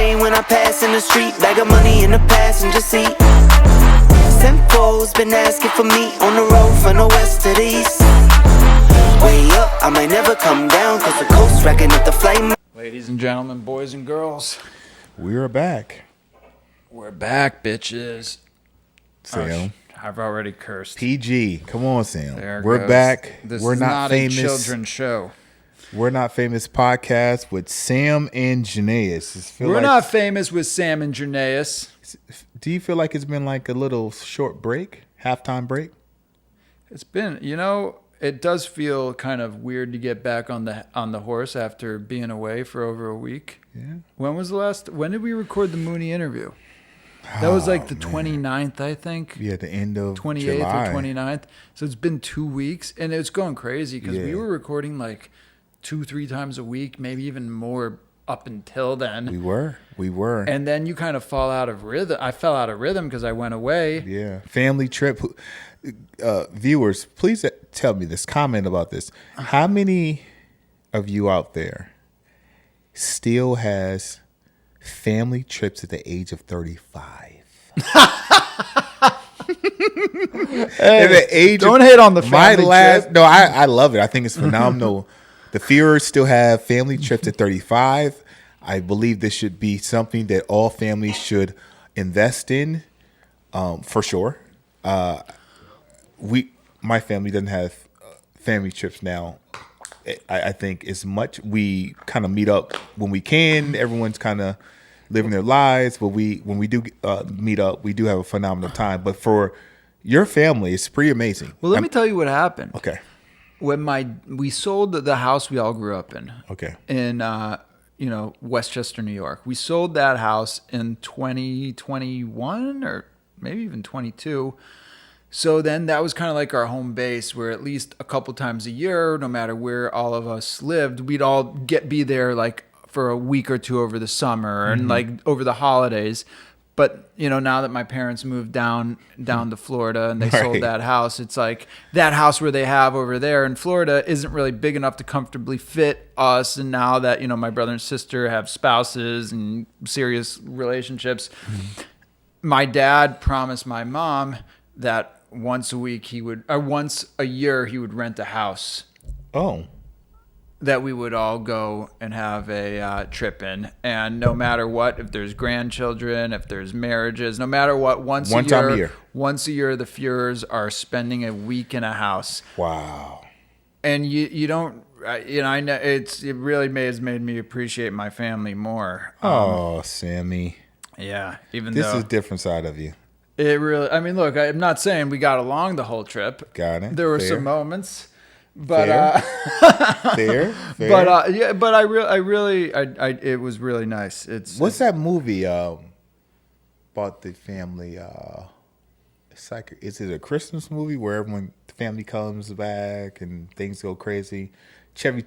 lane when I pass in the street. Bag of money in the passenger seat. Simcoe's been asking for me on the road from the west to the east. Way up, I might never come down, cause the coast racking up the flame. Ladies and gentlemen, boys and girls, We're back. we're back, bitches. Sam. I've already cursed. PG. Come on, Sam. There We're goes. back. This We're is not famous. a children's show. We're not famous podcast with Sam and Jernavis. We're not famous with Sam and Jernavis. Do you feel like it's been like a little short break, halftime break? It's been, it does feel kind of weird to get back on the horse after being away for over a week. Yeah. When did we record the Mooney interview? That was like the 29th, I think. Yeah, the end of 28th July. or 29th. So it's been 2 weeks, and it's going crazy because we were recording like 2-3 times a week, maybe even more up until then. We were. And then you kind of fall out of rhythm. I fell out of rhythm because I went away. Yeah. Family trip. Viewers, please tell me this. Comment about this. How many of you out there still has family trips at the age of 35? Hey, don't hate on the family trip. No, I love it. I think it's phenomenal. The Fuhrers still have family trips at 35. I believe this should be something that all families should invest in, for sure. My family doesn't have family trips now. I think as much we kind of meet up when we can. Everyone's kind of living their lives, but when we do meet up, we do have a phenomenal time. But for your family, it's pretty amazing. Well, let me tell you what happened. Okay. When we sold the house we all grew up in. Okay. In Westchester, New York. We sold that house in 2021 or maybe even 22. So then that was kind of like our home base, where at least a couple times a year, no matter where all of us lived, we'd all be there like for a week or two over the summer and like over the holidays. But now that my parents moved down to Florida and they sold that house, it's like that house where they have over there in Florida isn't really big enough to comfortably fit us. And now that my brother and sister have spouses and serious relationships, my dad promised my mom that once a year he would rent a house. Oh. That we would all go and have a trip in. And no matter what, if there's grandchildren, if there's marriages, no matter what, once a year, the Fuhrers are spending a week in a house. Wow. And you don't, I know it really has made me appreciate my family more. Oh, Sammy. Yeah. This is a different side of you. It really, look, I'm not saying we got along the whole trip. Got it. There were some moments. But fair. But it was really nice. What's that movie about the family? It's like, is it a Christmas movie where the family comes back and things go crazy? Chevy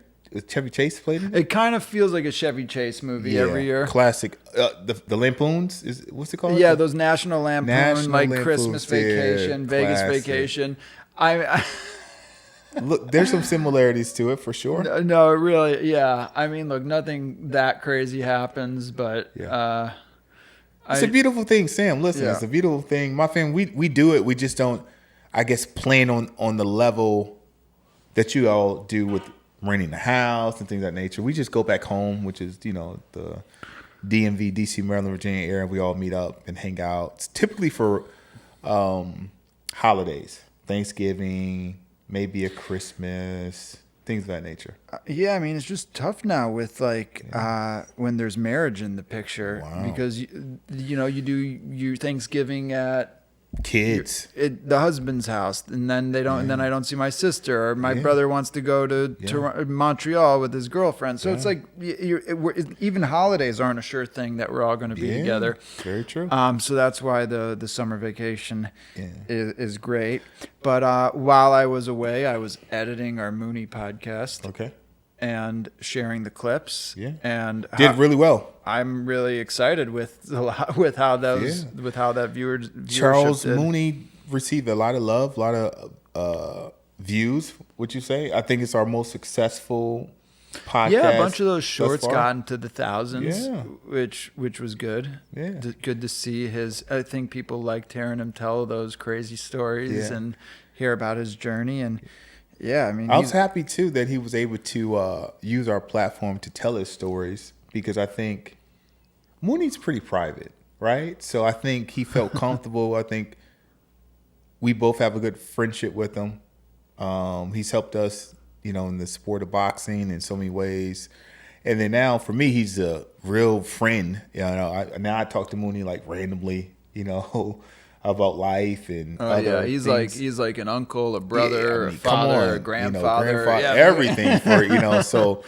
Chase played in it? It kind of feels like a Chevy Chase movie every year. Classic. The Lampoons what's it called? Yeah, those National Lampoon, like Lampoons, Christmas Vacation, Vegas classic. Vacation. Look, there's some similarities to it for sure. No, really, yeah. Look, nothing that crazy happens, but it's a beautiful thing, Sam. Listen, it's a beautiful thing. My family, we do it. We just don't, I guess, plan on the level that you all do with renting a house and things of that nature. We just go back home, which is the DMV, DC, Maryland, Virginia area. We all meet up and hang out. It's typically for holidays, Thanksgiving. Maybe a Christmas, things of that nature. Yeah, it's just tough now with when there's marriage in the picture because you do your Thanksgiving at kids, the husband's house, and then they don't, and then I don't see my sister, or my brother wants to go to Montreal with his girlfriend. So it's like even holidays aren't a sure thing that we're all going to be together. Very true. So that's why the summer vacation is great. But while I was away, I was editing our Mooney podcast. Okay. And sharing the clips. Yeah. And did really well. I'm really excited with how that viewership Charles did. Mooney received a lot of love, a lot of views. Would you say? I think it's our most successful podcast. Yeah, a bunch of those thus shorts far. got into the thousands, Yeah. which was good. Yeah. Good to see his. I think people liked hearing him tell those crazy stories Yeah. and hear about his journey. And yeah, I mean, I was happy too that he was able to use our platform to tell his stories, because I think Mooney's pretty private, right? So I think he felt comfortable. I think we both have a good friendship with him. He's helped us, in the sport of boxing in so many ways. And then now for me, he's a real friend. Now I talk to Mooney like randomly, about life and other he's things. like an uncle, a brother, Yeah, I mean, a father, come a on, grandfather, yeah. everything for So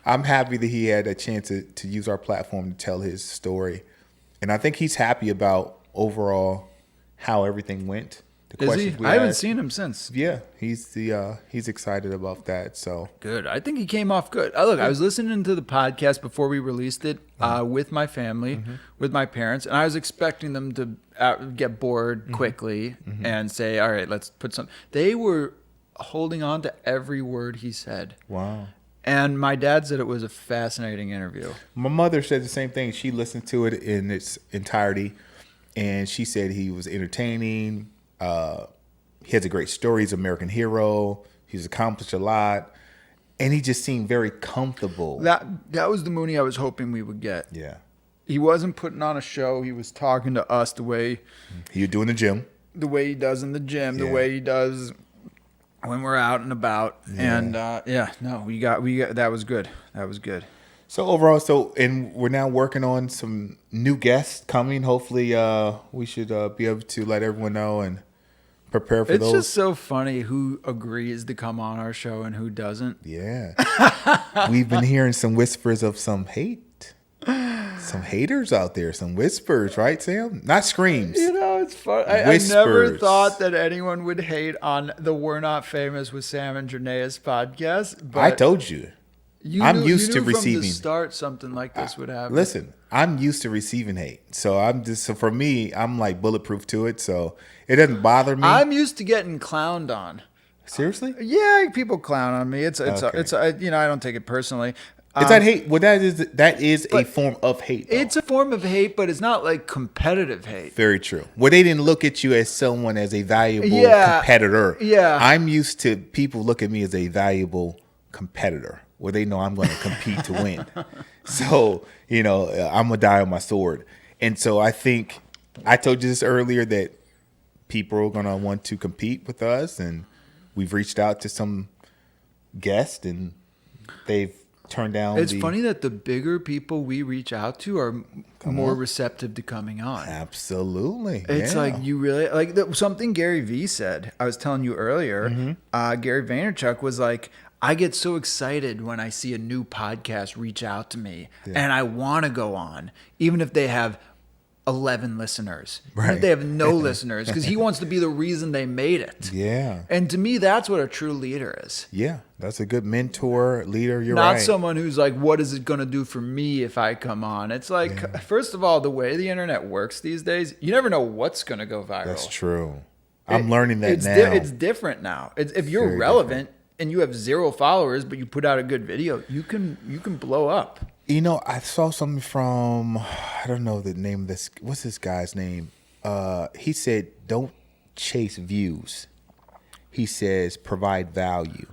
I'm happy that he had a chance to use our platform to tell his story, and I think he's happy about overall how everything went. The Is he? questions we I haven't asked. seen him since. Yeah, he's excited about that. So Good. I think he came off good. Look, I was listening to the podcast before we released it with my family, with my parents, and I was expecting them to get bored quickly and say, all right, let's put some. They were holding on to every word he said. wow. And my dad said it was a fascinating interview. My mother said the same thing. She listened to it in its entirety, and she said he was entertaining. He has a great story. He's an American hero. He's accomplished a lot, and he just seemed very comfortable. That was the Mooney I was hoping we would get. Yeah, He wasn't putting on a show. He was talking to us the way he was doing the gym. he does in the gym, the Yeah. way he does when we're out and about. Yeah. And we got that was good. That was good. So overall, and we're now working on some new guests coming. Hopefully, we should be able to let everyone know and prepare for It's those. just so funny who agrees to come on our show and who doesn't. Yeah, we've been hearing some whispers of some hate, some haters out there, some whispers, right, Sam? Not screams. It's fun. I never Whispers. thought that anyone would hate on the We're Not Famous with Sam and Jernavis podcast. But I told you. I'm used to from the receiving. start something like this would happen. Listen, I'm used to receiving hate, so for me, I'm like bulletproof to it, so it doesn't bother me. I'm used to getting clowned on. Seriously, Yeah, people clown on me. It's Okay. I don't take it personally. it's that hate. Well, that is a form of hate. Though. It's a form of hate, but it's not like competitive hate. Very true. Well, they didn't look at you as someone as a valuable Yeah. competitor. Yeah. I'm used to people look at me as a valuable competitor, where they know I'm going to compete to win. So, I'm going to die on my sword. And so I think I told you this earlier that people are going to want to compete with us. And we've reached out to some guests and they've turned down. It's funny that the bigger people we reach out to are more receptive to coming on. Absolutely. It's yeah. like you really something Gary Vee said. I was telling you earlier. Gary Vaynerchuk was like, I get so excited when I see a new podcast reach out to me, and I want to go on, even if they have 11 listeners, even if they have no listeners, because he wants to be the reason they made it. Yeah. And to me, that's what a true leader is. Yeah. That's a good mentor, leader. You're Not right. someone who's like, what is it going to do for me if I come on? It's like, first of all, the way the internet works these days, you never know what's going to go viral. That's true. I'm learning that now. It's different now. If you're Very relevant and you have 0 followers, but you put out a good video, you can blow up. I saw something from, I don't know the name of this. What's this guy's name? He said, don't chase views. He says, provide value.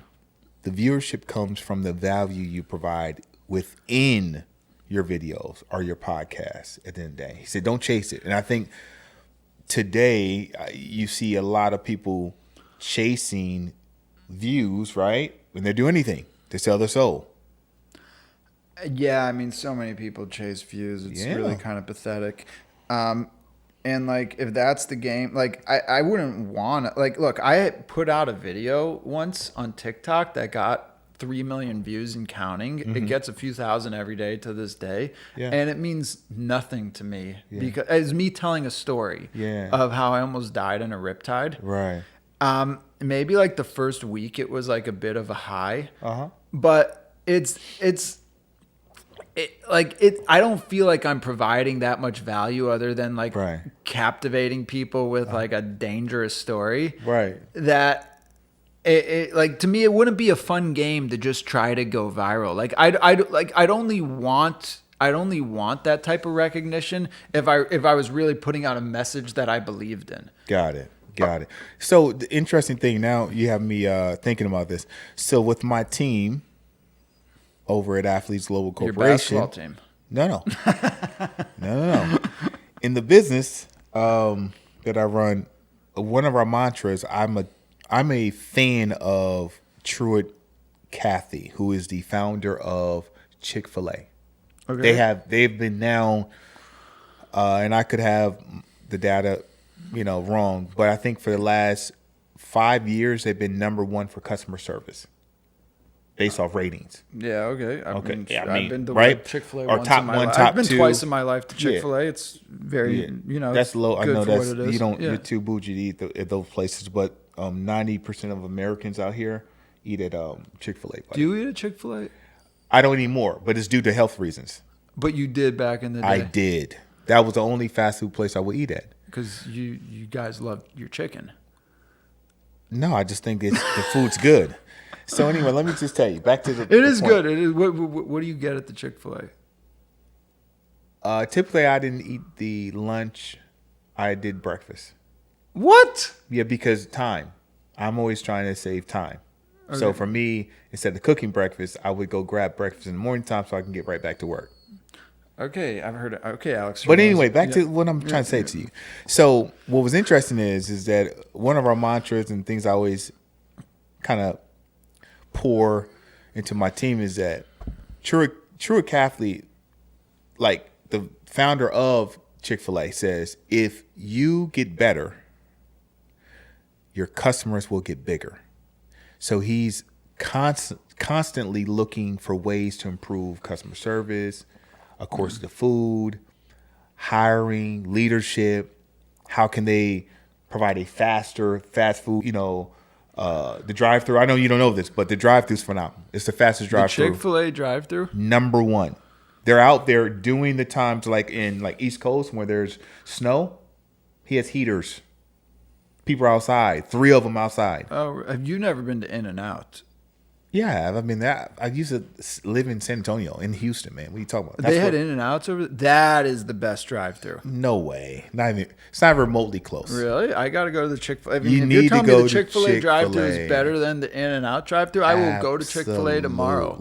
The viewership comes from the value you provide within your videos or your podcasts at the end of the day. He said, don't chase it. And I think today you see a lot of people chasing views, right? When they do anything, they sell their soul. Yeah, I mean, so many people chase views. It's really kind of pathetic. And like, if that's the game, like I wouldn't want to, like, look, I put out a video once on TikTok that got 3 million views and counting. It gets a few thousand every day to this day. Yeah. And it means nothing to me because it's me telling a story of how I almost died in a riptide. Right. Maybe like the first week it was like a bit of a high, but I don't feel like I'm providing that much value other than like captivating people with like a dangerous story. Right. That like to me, it wouldn't be a fun game to just try to go viral. Like I'd only want that type of recognition if I was really putting out a message that I believed in. Got it. So the interesting thing now, you have me thinking about this. So with my team over at Athletes Global Corporation, Your basketball team. No. In the business that I run, one of our mantras, I'm a fan of Truett Cathy, who is the founder of Chick-fil-A. Okay. They've been now, and I could have the data, wrong, but I think for the last 5 years they've been number one for customer service based off ratings. Yeah. Okay. I've been to right? Chick-fil-A or once top in my one, life. top I've been two. twice in my life to Chick-fil-A. It's very, that's low. I know that's what it is. You're too bougie to eat at those places, but 90% of Americans out here eat at Chick-fil-A. Do you eat at Chick-fil-A? I don't anymore, but it's due to health reasons. But you did back in the day. I did. That was the only fast food place I would eat at. Because you guys love your chicken. No, I just think the food's good. So anyway, let me just tell you. Back to the. It is good. It is. What do you get at the Chick-fil-A? Typically, I didn't eat the lunch. I did breakfast. What? Yeah, because time. I'm always trying to save time. Okay. So for me, instead of cooking breakfast, I would go grab breakfast in the morning time so I can get right back to work. Okay, I've heard it. Okay, Alex. But anyway, back to what I'm trying to say to you. So what was interesting is that one of our mantras and things I always kind of pour into my team is that Truett Cathy, like the founder of Chick-fil-A, says, if you get better, your customers will get bigger. So he's constantly looking for ways to improve customer service, of course, the food, hiring, leadership. How can they provide a faster fast food, the drive-thru. I know you don't know this, but the drive-thru is phenomenal. It's the fastest drive-thru. The Chick-fil-A drive-thru? Number one. They're out there doing the times like in East Coast where there's snow. He has heaters. People are outside. 3 of them outside. Oh, have you never been to In-N-Out? Yeah, I have. I mean, I used to live in San Antonio, in Houston, man. What are you talking about? They had In-N-Outs over there? That is the best drive-thru. No way. It's not remotely close. Really? I got to go to the Chick-fil-A. If you're telling me the Chick-fil-A drive-thru is better than the In-N-Out drive-thru, I will go to Chick-fil-A tomorrow.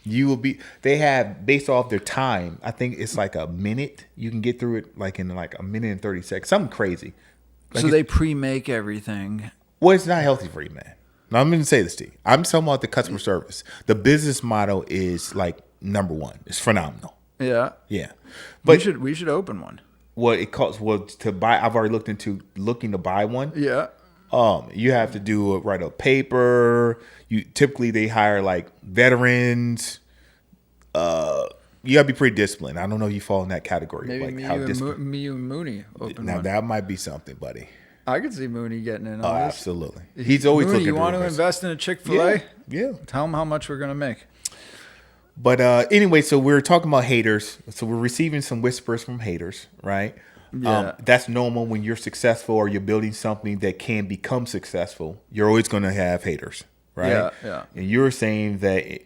You will be. They have, based off their time, I think it's like a minute. You can get through it like in like a minute and 30 seconds. Something crazy. So they pre-make everything. Well, it's not healthy for you, man. Now, I'm going to say this to you. I'm talking about the customer service. The business model is like number one. It's phenomenal. Yeah. Yeah. But we should open one. What it costs to buy, I've already looking to buy one. Yeah. You have to write up paper. Typically they hire like veterans. You gotta be pretty disciplined. I don't know if you fall in that category. Maybe like me and Mooney open now one. That might be something, buddy. I could see Mooney getting in on this. Absolutely. He's always Mooney, looking. You want to invest in a Chick-fil-A? Yeah. Tell him how much we're gonna make. But anyway, so we're talking about haters. So we're receiving some whispers from haters, right? Yeah. That's normal when you're successful or you're building something that can become successful. You're always going to have haters, right? Yeah. And you're saying that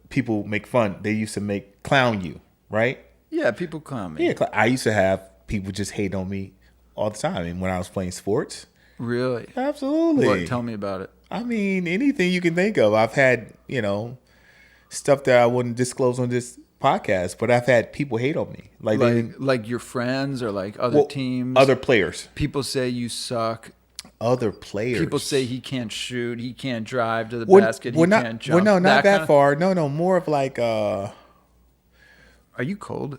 people make fun. They used to clown you, right? Yeah, people clown me. Yeah, I used to have people just hate on me all the time. And when I was playing sports. Really? Absolutely. What? Tell me about it. I mean, anything you can think of. I've had, stuff that I wouldn't disclose on this podcast, but I've had people hate on me. Like your friends or like other teams? Other players. People say you suck. Other players. People say he can't shoot, he can't drive to the basket, he can't jump. Well, no, not that far. No, more of like... Are you cold?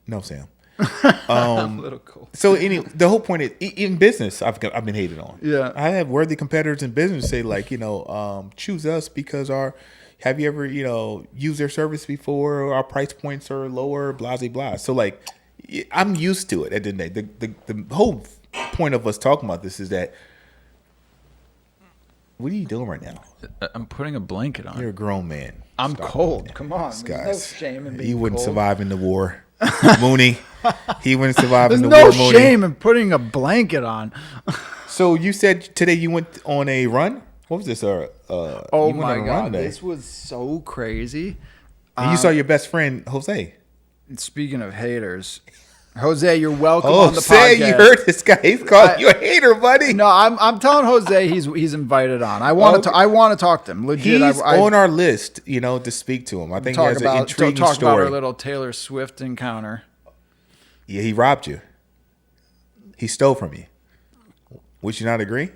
No, Sam. I'm a little cold. So the whole point is, in business, I've been hated on. Yeah. I have worthy competitors in business say like, choose us because have you ever, used their service before? Our price points are lower, blah, blah, blah. So like, I'm used to it at the end of the day. The whole point of us talking about this is that, what are you doing right now? I'm putting a blanket on. You're a grown man. I'm cold. Come on. Guys, there's no shame in being you wouldn't cold. survive in the war. Mooney, he wouldn't survive in the war. war. There's no shame in putting a blanket on. So you said today you went on a run. What was this? Oh my God, this was so crazy. And you saw your best friend Jose. Speaking of haters, Jose, you're welcome on the podcast. Jose, you heard this guy? He's calling you a hater, buddy. No, I'm telling Jose he's invited on. I want to talk to him. Legit, he's on our list, to speak to him. I think he has an intriguing talk story. About our little Taylor Swift encounter. Yeah, he robbed you. He stole from you. Would you not agree?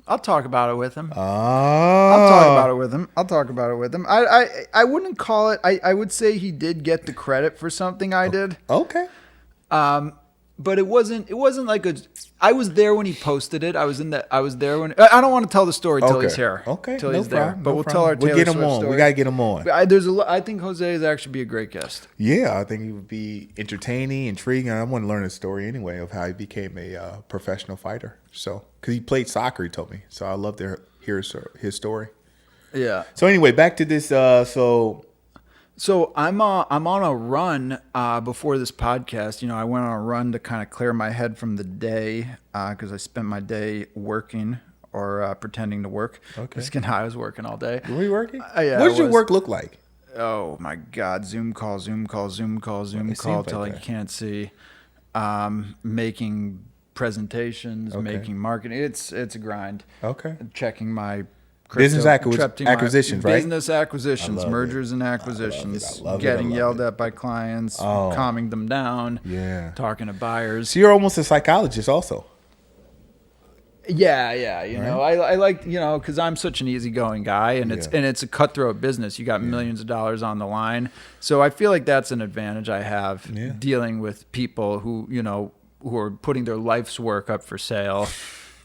I'll talk about it with him. I'll talk about it with him. I wouldn't call it. I would say he did get the credit for something I did. Okay. But it wasn't like I was there when he posted it. I was there when I don't want to tell the story till he's here. Okay. Till no he's problem, there. But we'll tell our Taylor We'll get him Swift on. story. We gotta get him on. But I think Jose is actually be a great guest. Yeah, I think he would be entertaining, intriguing. I want to learn his story anyway of how he became a professional fighter. So, because he played soccer, he told me. So I'd love to hear his story. Yeah. So anyway, back to this. So I'm on a run before this podcast. I went on a run to kind of clear my head from the day because I spent my day working or pretending to work. Okay. I was working all day. Were you working? Yeah. What did your work look like? Oh my God! Zoom call till I can't see. Making presentations, making marketing. It's a grind. Okay. Checking my business acquisitions, right? Business acquisitions, mergers and acquisitions, getting yelled at by clients, calming them down, talking to buyers. So you're almost a psychologist also. Yeah. I like, because I'm such an easigoing guy, and it's a cutthroat business. You got millions of dollars on the line, so I feel like that's an advantage I have dealing with people who are putting their life's work up for sale.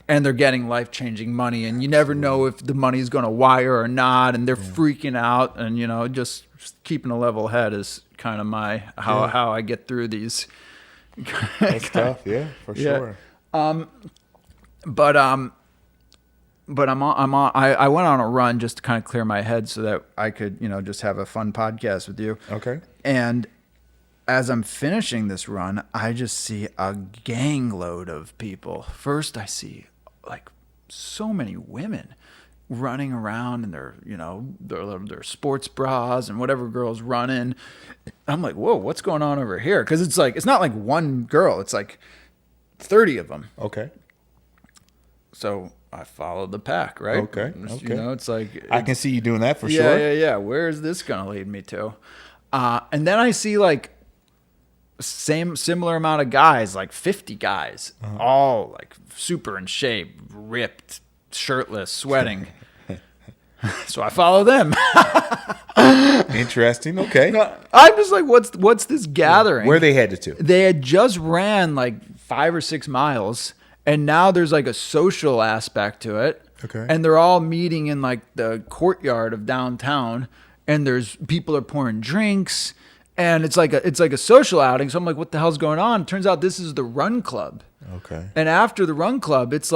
And they're getting life-changing money, and you never know if the money's going to wire or not, and they're freaking out. And just keeping a level head is kind of how I get through these. That's tough, for sure. But I went on a run just to kind of clear my head so that I could just have a fun podcast with you. Okay. And as I'm finishing this run, I just see a gang load of people. First, I see like so many women running around in their sports bras and whatever girls running. I'm like, whoa, what's going on over here? Because it's not like one girl. It's like 30 of them. Okay. So I followed the pack, right? Okay. It's like I can see you doing that for sure. Yeah. Where is this going to lead me to? And then I see like similar amount of guys, like 50 guys, all like super in shape, ripped, shirtless, sweating. So I follow them. Interesting. Okay. I'm just like, what's this gathering? Where they headed to? They had just ran like 5 or 6 miles, and now there's like a social aspect to it. Okay. And they're all meeting in like the courtyard of downtown, and there's people are pouring drinks. And it's like a social outing. So I'm like, what the hell's going on? Turns out this is the run club. Okay. And after the run club, it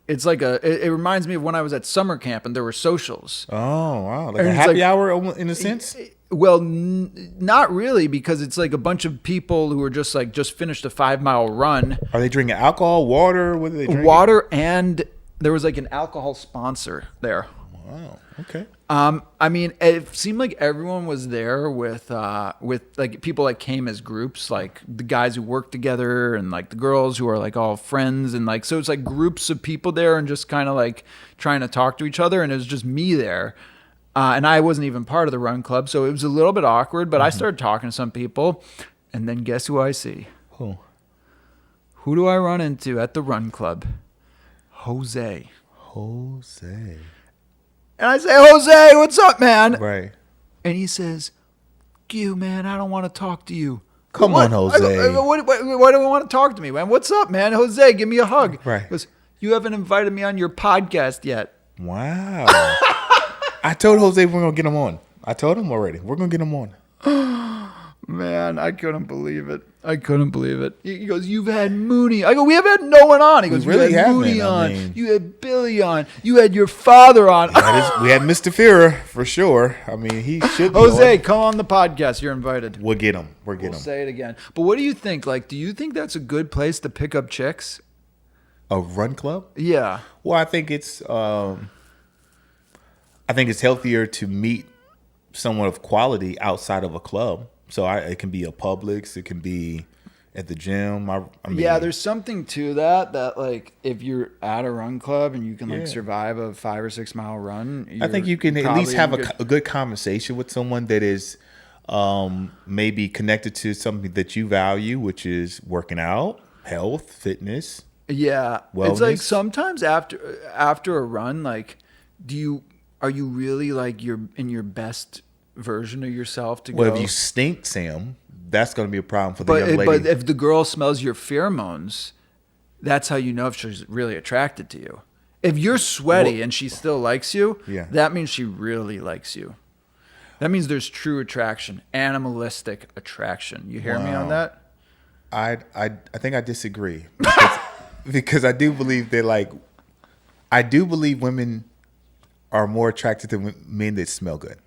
reminds me of when I was at summer camp and there were socials. Oh, wow. Like a happy hour in a sense? Well, not really, because it's like a bunch of people who are just finished a 5-mile run. Are they drinking alcohol, water? What are they drinking? Water, and there was like an alcohol sponsor there. Wow. Okay. I mean, it seemed like everyone was there with like people that came as groups, like the guys who work together and like the girls who are like all friends, and like so it's like groups of people there and just kind of like trying to talk to each other, and it was just me there, and I wasn't even part of the run club, so it was a little bit awkward. But I started talking to some people, and then guess who I see? Who do I run into at the run club? Jose. And I say, Jose, what's up, man? Right. And he says, "You, man, I don't want to talk to you." Come on, Jose. Why do you want to talk to me, man? What's up, man? Jose, give me a hug. Right. He goes, "You haven't invited me on your podcast yet." Wow. I told Jose we're going to get him on. I told him already. We're going to get him on. Man, I couldn't believe it. He goes, "You've had Mooney." I go, "We have had no one on." He goes, really "You had haven't. Mooney on. You had Billy on. You had your father on." We had Mr. Fuhrer for sure. I mean, he should be Jose, on. come on the podcast. You're invited. We'll get him. We'll say it again. But what do you think? Like, do you think that's a good place to pick up chicks? A run club? Yeah. Well, I think it's healthier to meet someone of quality outside of a club. So it can be a Publix, it can be at the gym. I mean, yeah, there's something to that like if you're at a run club and you can like survive a 5 or 6 mile run, I think you can at least have a good conversation with someone that is maybe connected to something that you value, which is working out, health, fitness. Yeah, wellness. It's like sometimes after a run, like, are you really like you're in your best version of yourself to go? Well, if you stink, Sam, that's going to be a problem for the young lady. But if the girl smells your pheromones, that's how you know if she's really attracted to you. If you're sweaty and she still likes you, that means she really likes you. That means there's true attraction, animalistic attraction. You hear me on that? I think I disagree because I do believe women are more attracted to men that smell good.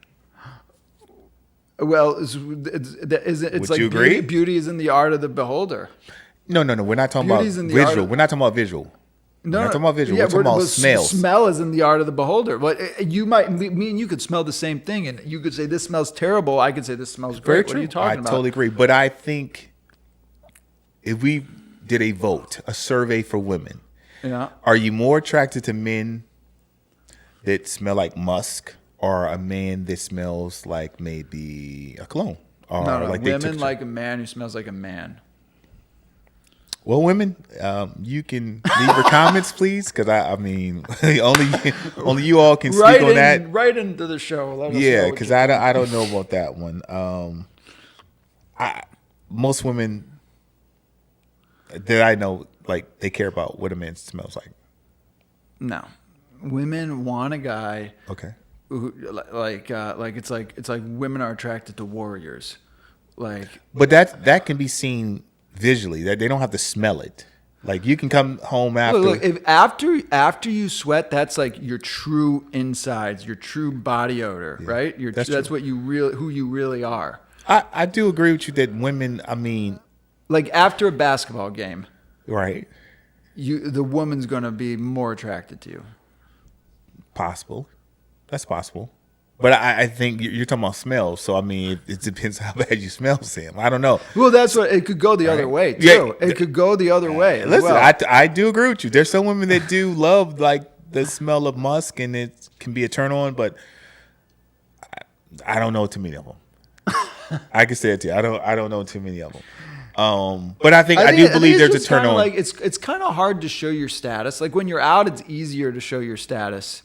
Well, it's like you agree? Beauty is in the art of the beholder. No. We're not talking about visual. We're not talking about visual. No, we're not talking about visual. Yeah, we're talking about smells. Smell is in the art of the beholder. But me and you could smell the same thing, and you could say this smells terrible. I could say this smells great. Very what true. Are you talking about? I totally agree. But I think if we did a survey for women, are you more attracted to men that smell like musk, or a man that smells like maybe a cologne? Or no, like women like a man who smells like a man. Well, women, you can leave your comments, please, because I mean, only you all can speak on that. Right into the show. Let us yeah, because I don't know about that one. Most women that I know, like, they care about what a man smells like. No, women want a guy. Okay. Who, like it's like women are attracted to warriors, like. But that can be seen visually. That they don't have to smell it. Like, you can come home after. Look, if after you sweat, that's like your true insides, your true body odor, right? That's what who you really are. I do agree with you that women. I mean, like after a basketball game, right? The woman's gonna be more attracted to you. Possible. That's possible. But I think you're talking about smells. So, I mean, it depends how bad you smell, Sam. I don't know. Well, that's what it could go the other way, too. Yeah, it could go the other way. Listen, I do agree with you. There's some women that do love, like, the smell of musk, and it can be a turn on, but I don't know too many of them. I can say it to you. I don't know too many of them. But I do believe there's a turn on. Like, it's kind of hard to show your status. Like, when you're out, it's easier to show your status.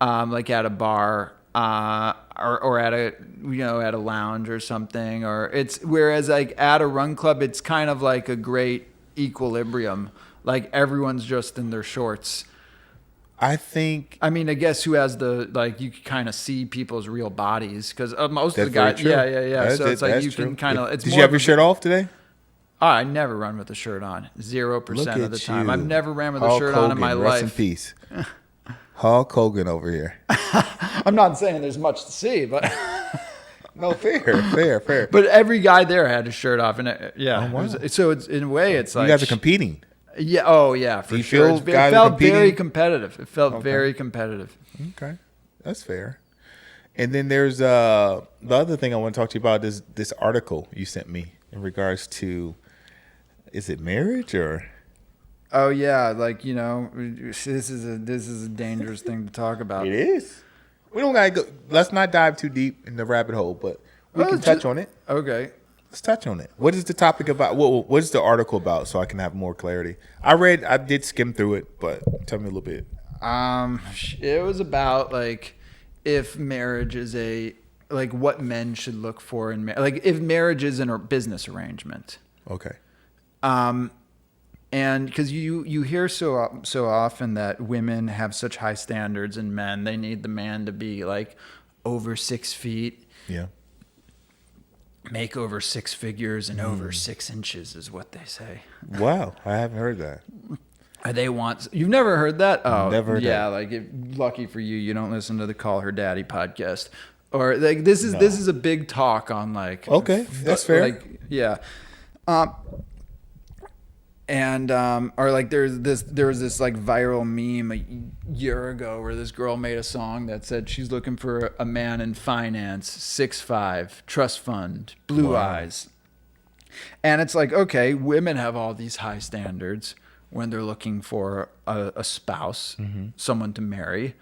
Like at a bar, or at a lounge or something, whereas like at a run club, it's kind of like a great equilibrium. Like everyone's just in their shorts. I guess who has you can kind of see people's real bodies because most of the guys, yeah. So it's like you can kind of. Did you have your shirt off today? I never run with a shirt on. 0% of the time. I've never ran with a shirt on in my life. Rest in peace. Hulk Hogan over here. I'm not saying there's much to see, but no, fair. But every guy there had his shirt off, and so it's in a way it's like you guys are competing. Yeah. Oh yeah, for sure. It felt very competitive. It felt very competitive. Okay, that's fair. And then there's the other thing I want to talk to you about is this article you sent me in regards to, is it marriage or? Oh yeah, this is a dangerous thing to talk about. It is. We don't gotta go. Let's not dive too deep in the rabbit hole, but we can touch on it. Okay, let's touch on it. What is the topic about? What is the article about? So I can have more clarity. I did skim through it, but tell me a little bit. It was about if marriage is what men should look for in marriage, if marriage is a business arrangement. Okay. And because you hear so often that women have such high standards in men, they need the man to be over 6 feet, make over 6 figures, and over 6 inches is what they say. Wow, I haven't heard that. You've never heard that? Oh, never heard that. Yeah, lucky for you, you don't listen to the Call Her Daddy podcast, or this is a big talk on Okay, that's fair. Yeah. And or like there was this like viral meme a year ago where this girl made a song that said she's looking for a man in finance, 6'5", trust fund, blue eyes. And it's like, okay, women have all these high standards when they're looking for a spouse, someone to marry.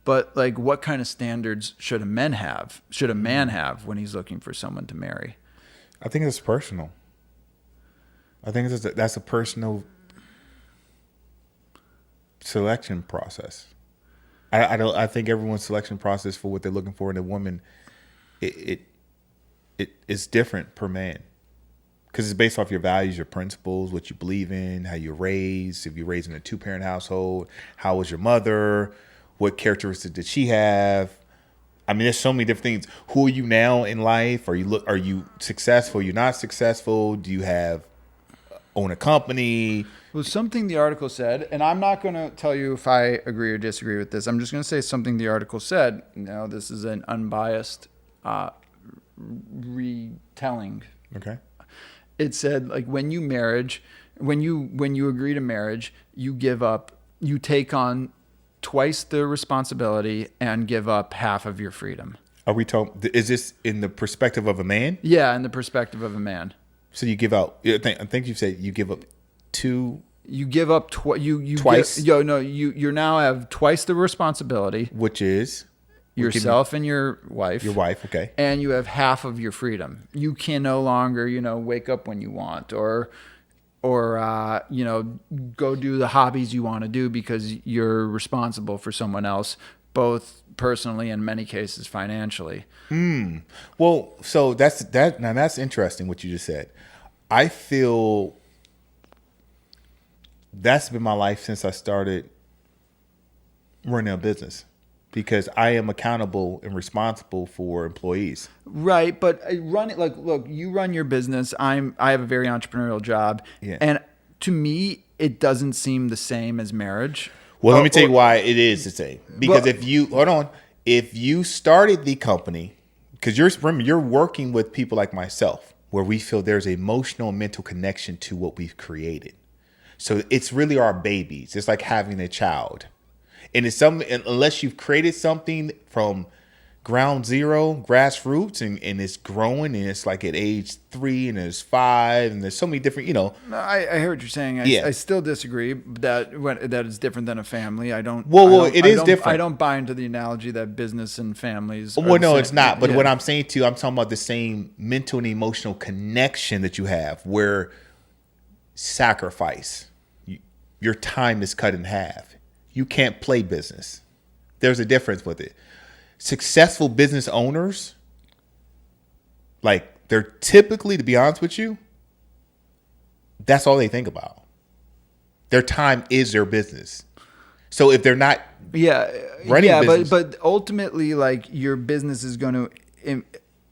But like, what kind of standards should a man have? Should a man have when he's looking for someone to marry? I think it's personal. I think that's a personal selection process. I think everyone's selection process for what they're looking for in a woman, it is different per man, because it's based off your values, your principles, what you believe in, how you're raised. If you're raised in a 2-parent household, how was your mother? What characteristics did she have? I mean, there's so many different things. Who are you now in life? Are you successful? You're not successful? Do you own a company? Well, something the article said, and I'm not going to tell you if I agree or disagree with this. I'm just going to say something the article said. Now, this is an unbiased retelling. Okay. It said, like, when you agree to marriage, you take on twice the responsibility and give up half of your freedom. Are we talking? Is this in the perspective of a man? Yeah, in the perspective of a man. So you give out. I think you said you give up two. You give up twice. You now have twice the responsibility, which is yourself and your wife. Your wife, okay. And you have half of your freedom. You can no longer, wake up when you want, or go do the hobbies you want to do because you're responsible for someone else, both personally and in many cases financially. Well, so that's interesting what you just said. I feel that's been my life since I started running a business, because I am accountable and responsible for employees. Right, but look, you run your business. I have a very entrepreneurial job, and to me, it doesn't seem the same as marriage. Well, let me tell you why it is the same. Because if you started the company, because you're working with people like myself, where we feel there's an emotional and mental connection to what we've created. So it's really our babies. It's like having a child. And it's unless you've created something from ground zero, grassroots, and it's growing, and it's like at age 3 and it's 5, and there's so many different, I hear what you're saying. I still disagree that it's different than a family. I don't. It is different. I don't buy into the analogy that business and families. Well, no, it's not. But what I'm saying to you, I'm talking about the same mental and emotional connection that you have, where sacrifice, your time is cut in half. You can't play business. There's a difference with it. Successful business owners, like, they're typically, to be honest with you, that's all they think about. Their time is their business. So if they're not running business, but ultimately, like, your business is going to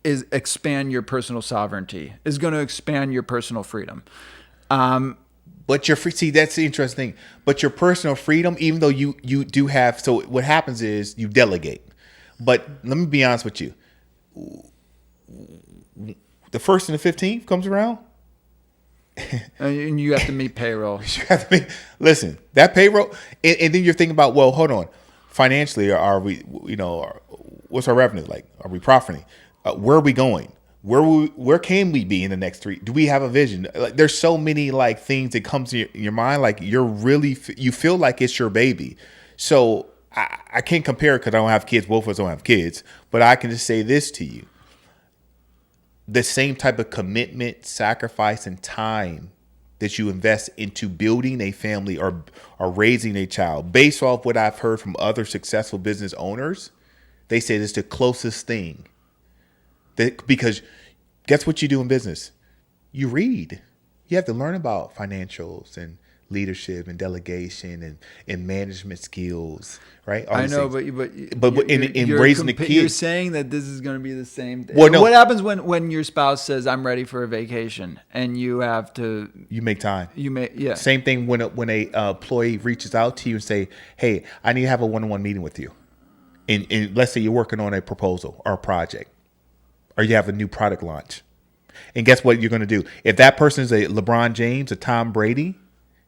expand your personal sovereignty, is going to expand your personal freedom. But your free, see, that's the interesting thing. But your personal freedom, even though you do have, so what happens is you delegate. But let me be honest with you. The 1st and the 15th comes around, and you have to meet payroll. Listen, that payroll, and then you're thinking about, well, hold on, financially, are we, what's our revenue like? Are we profiting? Where are we going? Where can we be in the next 3? Do we have a vision? Like, there's so many like things that comes to your mind. Like, you feel like it's your baby. So I can't compare it because I don't have kids. Both of us don't have kids. But I can just say this to you. The same type of commitment, sacrifice, and time that you invest into building a family or raising a child, based off what I've heard from other successful business owners, they say it's the closest thing. Because guess what you do in business? You read. You have to learn about financials and leadership and delegation and management skills, right? I know, but in raising the kids, you're saying that this is going to be the same thing. Well, no. What happens when your spouse says, "I'm ready for a vacation," and you have to? You make time. Yeah. Same thing when a employee reaches out to you and say, "Hey, I need to have a one-on-one meeting with you," and let's say you're working on a proposal or a project, or you have a new product launch. And guess what you're going to do? If that person is a LeBron James, a Tom Brady,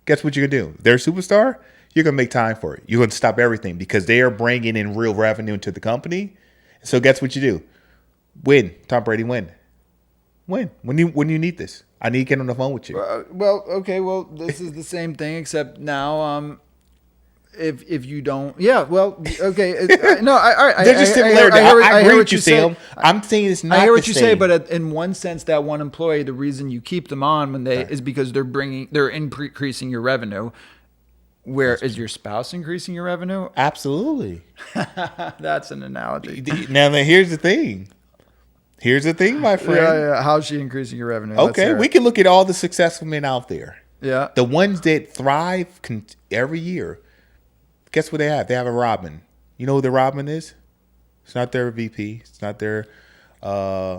guess what you're going to do? They're a superstar. You're going to make time for it. You're going to stop everything because they are bringing in real revenue into the company. So guess what you do? Win. Tom Brady, win. Win. When you need this. I need to get on the phone with you. Well, okay. Well, this is the same thing, except now, if you don't, yeah. Well, okay. No, I There's just similarity. I agree with you, say. Sam. I'm saying it's not. I hear what the you same. say, but in one sense, that one employee, the reason you keep them on when they is because they're increasing your revenue. Where is your spouse increasing your revenue? Absolutely. That's an analogy. Now, here's the thing. Here's the thing, my friend. Yeah. How's she increasing your revenue? Okay, we can look at all the successful men out there. Yeah. The ones that thrive every year. Guess what they have? They have a Robin. You know who the Robin is? It's not their VP. It's not their.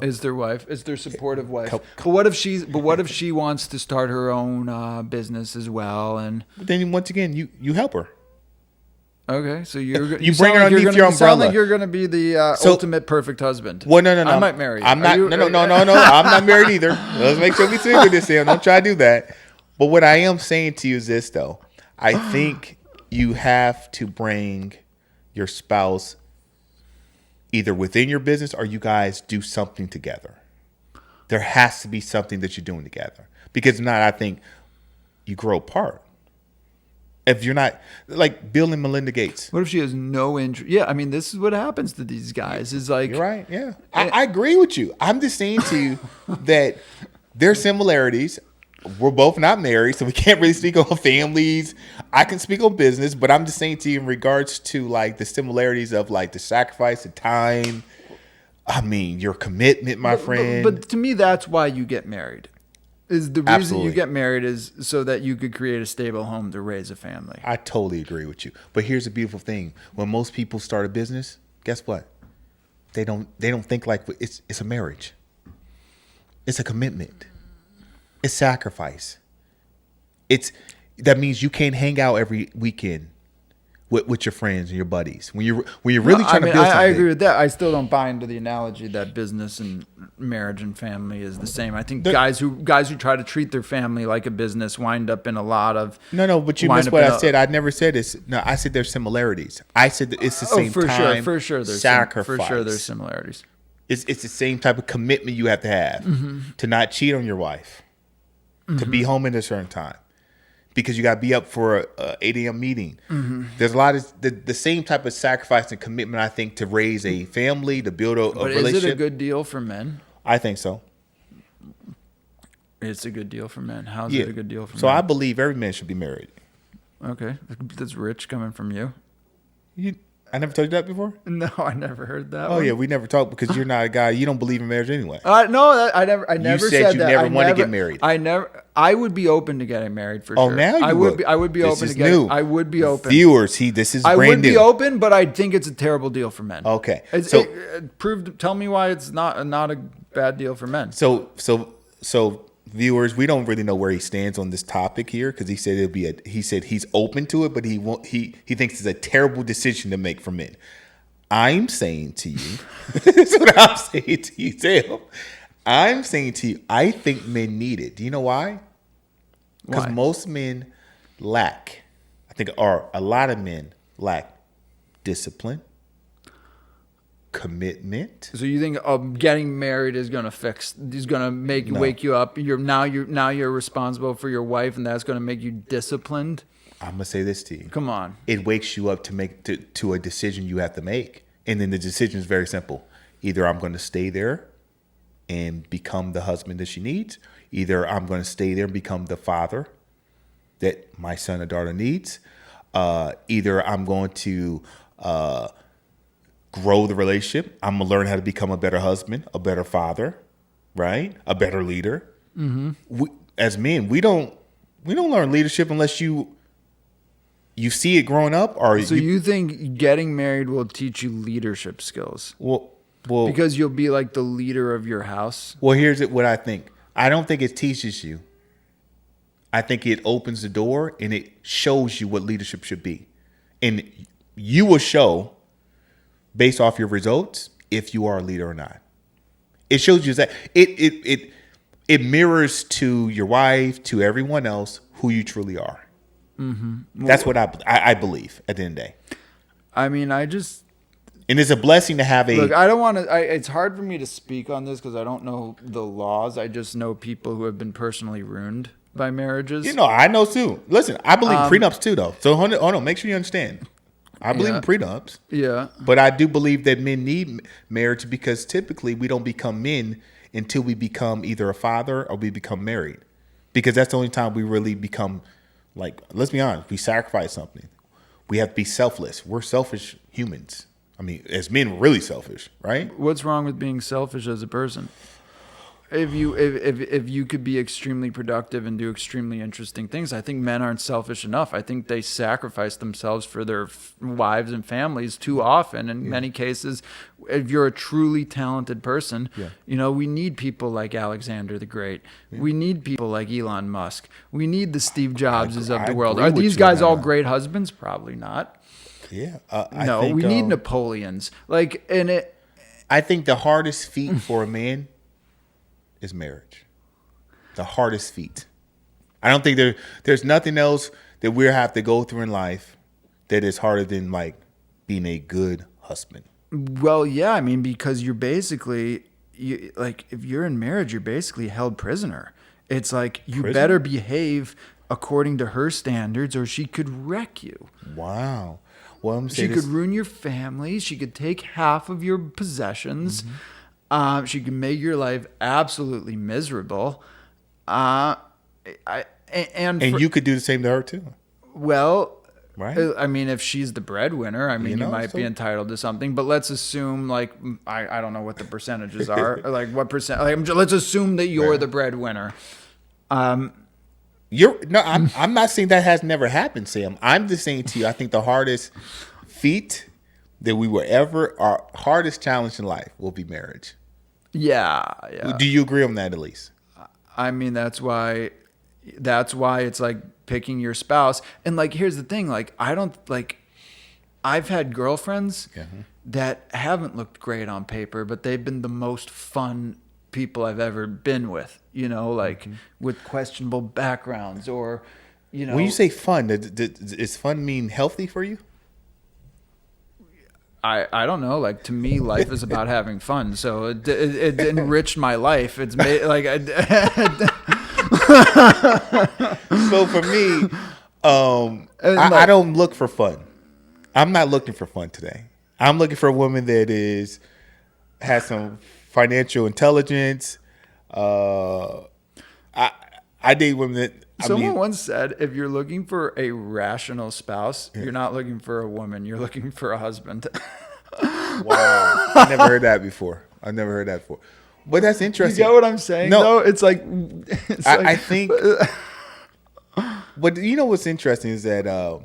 Is their wife? Is their supportive wife? But what if she wants to start her own business as well? And then once again, you help her. Okay, so you bring her underneath your umbrella. You sound like you're going to be the ultimate perfect husband. Well, no. I might marry you. I'm not. No. I'm not married either. Let's make sure we see with this, Sam. Don't try to do that. But what I am saying to you is this, though. I think you have to bring your spouse either within your business or you guys do something together. There has to be something that you're doing together. Because if not, I think you grow apart. If you're not, like Bill and Melinda Gates. What if she has no interest? Yeah, I mean, this is what happens to these guys. Is like, you're right, yeah. I agree with you. I'm just saying to you that there are similarities. We're both not married, so we can't really speak on families. I can speak on business, but I'm just saying to you in regards to like the similarities of like the sacrifice, the time. I mean, your commitment, my friend. But to me, that's why you get married. Is the reason Absolutely. you get married is so that you could create a stable home to raise a family. I totally agree with you. But here's the beautiful thing: when most people start a business, guess what? They don't think like it's a marriage. It's a commitment. It's sacrifice. That means you can't hang out every weekend with your friends and your buddies when you're really trying to build something. I agree with that. I still don't buy into the analogy that business and marriage and family is the same. I think guys who try to treat their family like a business wind up in a lot of no. But you missed what I said. I never said this. No, I said there's similarities. I said that it's the same time. For sure, there's sacrifice. For sure, there's similarities. It's the same type of commitment you have to have to not cheat on your wife, to be home at a certain time. Because you got to be up for a 8 a.m. meeting. There's a lot of the same type of sacrifice and commitment, I think, to raise a family, to build a relationship. But is it a good deal for men? I think so. It's a good deal for men. How's it a good deal for men? So I believe every man should be married. Okay. That's rich coming from you. I never told you that before? No, I never heard that. Oh, yeah, we never talked because you're not a guy. You don't believe in marriage anyway. No, I never you said you that. never want to get married. I would be open to getting married for sure. Oh, now I would be this open is to getting. new. I would be open. Viewers, this is brand new. I would be open, but I think it's a terrible deal for men. Okay. Tell me why it's not a bad deal for men. So viewers, we don't really know where he stands on this topic here because he said he said he's open to it, but he thinks it's a terrible decision to make for men. I'm saying to you, this is what I'm saying to you, Sam. I'm saying to you, I think men need it. Do you know why? Because most men lack, a lot of men lack discipline, commitment. So you think getting married is going to wake you up? You're responsible for your wife, and that's going to make you disciplined. I'm gonna say this to you. Come on. It wakes you up to make to a decision you have to make, and then the decision is very simple. Either I'm going to stay there and become the husband that she needs. Either I'm going to stay there and become the father that my son or daughter needs. Either I'm going to grow the relationship. I'm gonna learn how to become a better husband, a better father, right? A better leader. Mm-hmm. As men, we don't learn leadership unless you see it growing up, or so you think getting married will teach you leadership skills? Well, because you'll be like the leader of your house. Well, here's what I think. I don't think it teaches you. I think it opens the door and it shows you what leadership should be, and you will show based off your results if you are a leader or not. It shows you that it mirrors to your wife, to everyone else, who you truly are. Mm-hmm. That's what I believe at the end of the day. I mean, and it's a blessing to have a. Look, I don't want to. It's hard for me to speak on this because I don't know the laws. I just know people who have been personally ruined by marriages. I know too. Listen, I believe prenups too, though. So hold on, make sure you understand. I believe in prenups. Yeah. But I do believe that men need marriage because typically we don't become men until we become either a father or we become married. Because that's the only time we really become, like, let's be honest, we sacrifice something. We have to be selfless. We're selfish humans. I mean, as men, we're really selfish, right? What's wrong with being selfish as a person? If you could be extremely productive and do extremely interesting things, I think men aren't selfish enough. I think they sacrifice themselves for their wives and families too often. In many cases, if you're a truly talented person, we need people like Alexander the Great. We need people like Elon Musk. We need the Steve Jobses of the world. Are these guys all great husbands? Probably not. Yeah. No, we need Napoleons. I think the hardest feat for a man is marriage. The hardest feat. I don't think there's nothing else that we have to go through in life that is harder than like being a good husband. Well, yeah, I mean, because you're basically if you're in marriage, you're basically held prisoner. It's like you better behave according to her standards or she could wreck you. Wow. Well, she could ruin your family. She could take half of your possessions. Mm-hmm. She can make your life absolutely miserable. And you could do the same to her too. Well, right. I mean, if she's the breadwinner, I mean, you might be entitled to something. But let's assume, I don't know what the percentages are. What percent? Let's assume that you're the breadwinner. I'm not saying that has never happened, Sam. I'm just saying to you, I think the hardest feat that our hardest challenge in life will be marriage. Yeah. Do you agree on that at least? I mean, that's why it's like picking your spouse. And here's the thing, I've had girlfriends that haven't looked great on paper, but they've been the most fun people I've ever been with, with questionable backgrounds or, When you say fun, does fun mean healthy for you? I don't know. To me, life is about having fun. So it enriched my life. It's made So for me, I don't look for fun. I'm not looking for fun today. I'm looking for a woman that has some financial intelligence. I date women that. Someone once said, if you're looking for a rational spouse, you're not looking for a woman. You're looking for a husband. Wow. I never heard that before. But that's interesting. You get what I'm saying? No. Though? I think. But you know what's interesting is that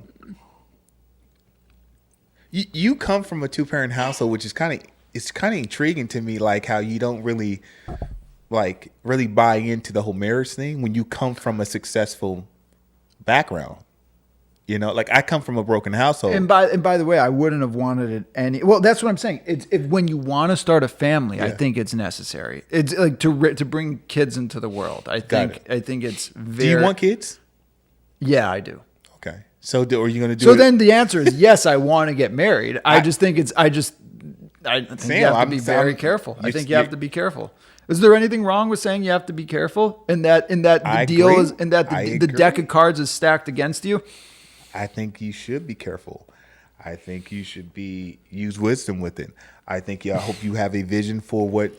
you come from a 2-parent household, which is kind of intriguing to me. Like how you don't really buy into the whole marriage thing when you come from a successful background. I come from a broken household. And by the way, I wouldn't have wanted it any. Well, that's what I'm saying. It's when you want to start a family, I think it's necessary. It's like to bring kids into the world. I think it's very. Do you want kids? Yeah, I do. Okay. So are you going to do? So then the answer is yes. I want to get married. I think you have to be very careful. I think you have to be careful. Is there anything wrong with saying you have to be careful in that the deal is in that the deck of cards is stacked against you? I think you should be careful. I think you should use wisdom with it. I hope you have a vision for what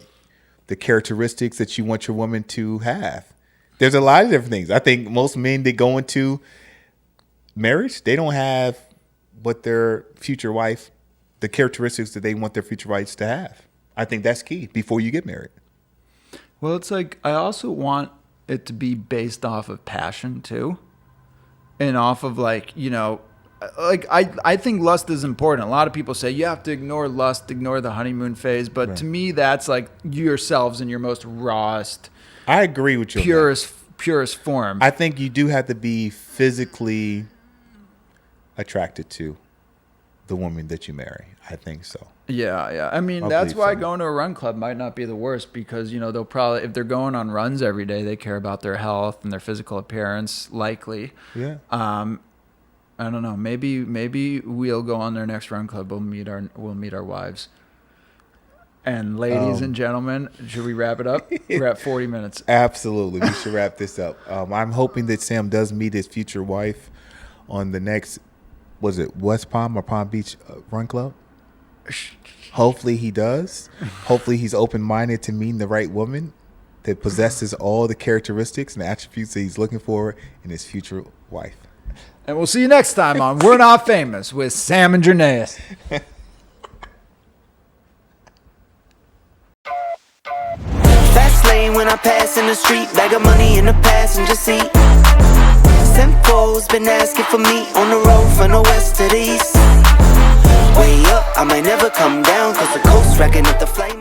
the characteristics that you want your woman to have. There's a lot of different things. I think most men that go into marriage, they don't have what their future wife, the characteristics that they want their future wives to have. I think that's key before you get married. Well, it's I also want it to be based off of passion too. And off of I think lust is important. A lot of people say you have to ignore lust, ignore the honeymoon phase. But to me, that's yourselves in your most rawest. I agree with you. Purest form. I think you do have to be physically attracted to the woman that you marry. I think so. Yeah. I mean, that's why going to a run club might not be the worst because, they'll probably, if they're going on runs every day, they care about their health and their physical appearance, likely. Yeah. I don't know. Maybe we'll go on their next run club. We'll meet our wives. And ladies and gentlemen, should we wrap it up? We're at 40 minutes. Absolutely, we should wrap this up. I'm hoping that Sam does meet his future wife on the next, was it West Palm or Palm Beach Run Club? Hopefully he does. Hopefully he's open-minded to meeting the right woman that possesses all the characteristics and attributes that he's looking for in his future wife. And we'll see you next time on We're Not Famous with Sam and Jernavis. Fast lane when I pass in the street, bag of money in the passenger seat. Simcoe's been asking for me on the road from the west to the east. Way up, I might never come down, cause the coast racking up the flight.